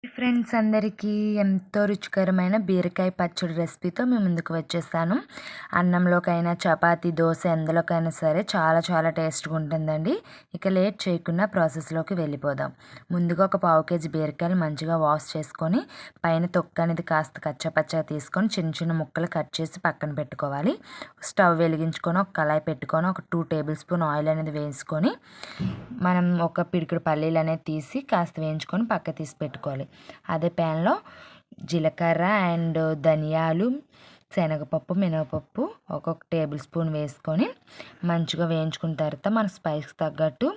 Friends అందరికీ ఎంతో రుచికరమైన బీరకాయ పచ్చడి రెసిపీతో మేము ముందుకు వచ్చేసాను. అన్నంలోకైనా చపాతీ దోశ ఎందులోకైనా సరే చాలా చాలా టేస్ట్గా ఉంటుందండి. ఇక లేట్ చేయకుండా ప్రాసెస్లోకి వెళ్ళిపోదాం. ముందుగా ఒక పావు కేజీ బీరకాయలు మంచిగా వాష్ చేసుకొని పైన తొక్క అనేది కాస్త కచ్చపచ్చగా తీసుకొని చిన్న చిన్న ముక్కలు కట్ చేసి పక్కన పెట్టుకోవాలి. స్టవ్ వెలిగించుకొని ఒక కళాయి పెట్టుకొని ఒక 2 టేబుల్ స్పూన్ ఆయిల్ అనేది వేసుకొని మనం ఒక పిడికెడు పల్లీలు అనేది తీసి కాస్త వేయించుకొని పక్క తీసి పెట్టుకోవాలి. అదే ప్యాన్లో జీలకర్ర అండ్ ధనియాలు, శనగపప్పు, మినపప్పు ఒక్కొక్క టేబుల్ స్పూన్ వేసుకొని మంచిగా వేయించుకున్న తర్వాత మన స్పైస్కి తగ్గట్టు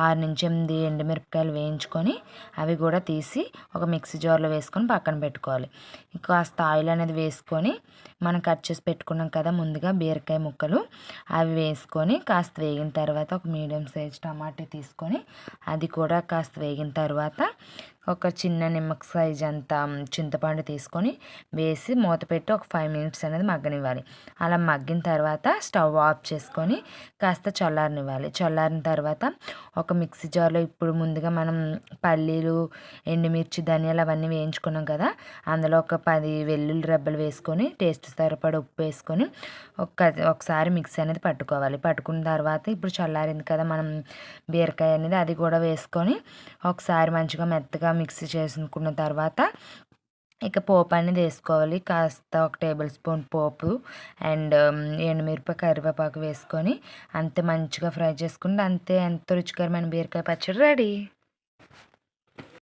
6-8 ఎండుమిరపకాయలు వేయించుకొని అవి కూడా తీసి ఒక మిక్సీ జార్లో వేసుకొని పక్కన పెట్టుకోవాలి. కాస్త ఆయిల్ అనేది వేసుకొని మనం కట్ చేసి పెట్టుకున్నాం కదా ముందుగా బీరకాయ ముక్కలు, అవి వేసుకొని కాస్త వేగిన తర్వాత ఒక మీడియం సైజ్ టమాటా తీసుకొని అది కూడా కాస్త వేగిన తర్వాత ఒక చిన్న నిమ్మక సైజ్ అంత చింతపండు తీసుకొని వేసి మూత పెట్టి ఒక 5 మినిట్స్ అనేది మగ్గనివ్వాలి. అలా మగ్గిన తర్వాత స్టవ్ ఆఫ్ చేసుకొని కాస్త చల్లారనివ్వాలి. చల్లారిన తర్వాత ఒక మిక్సీ జార్లో ఇప్పుడు ముందుగా మనం పల్లీలు, ఎండుమిర్చి, ధనియాలు అవన్నీ వేయించుకున్నాం కదా, అందులో ఒక 10 వెల్లుల్లి రెబ్బలు వేసుకొని టేస్ట్ సరిపడా ఉప్పు వేసుకొని ఒకసారి మిక్సీ అనేది పట్టుకోవాలి. పట్టుకున్న తర్వాత ఇప్పుడు చల్లారింది కదా మనం బీరకాయ అనేది, అది కూడా వేసుకొని ఒకసారి మంచిగా మెత్తగా మిక్సీ చేసుకున్న తర్వాత ఇక పోపు అనేది వేసుకోవాలి. కాస్త ఒక టేబుల్ స్పూన్ పోపు అండ్ ఎండుమిరపకాయ, కరివేపాకు వేసుకొని అంతే మంచిగా ఫ్రై చేసుకుంటే అంతే ఎంతో రుచికరమైన బీరకాయ పచ్చడి రెడీ.